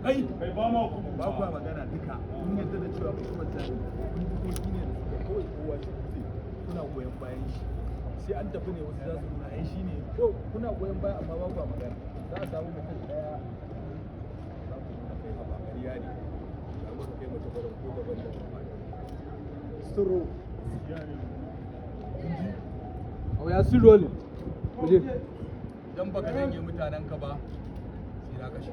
kai ba ma ku ba ku magana duka kun yadda da cewa mutumin jani kun ne da suka kawai kowa shi kuna goyon bayan shi sai an tafi ne wasu za su nuna ai shi ne ko kuna goyon baya amma ba ku magana za a samu mutum daya za ku nuna kai a bakariya ne za ku kai mutum garin ko gaban da ba sirro ya sun rolling. dan baka dange mutanen ka ba sai za ka shi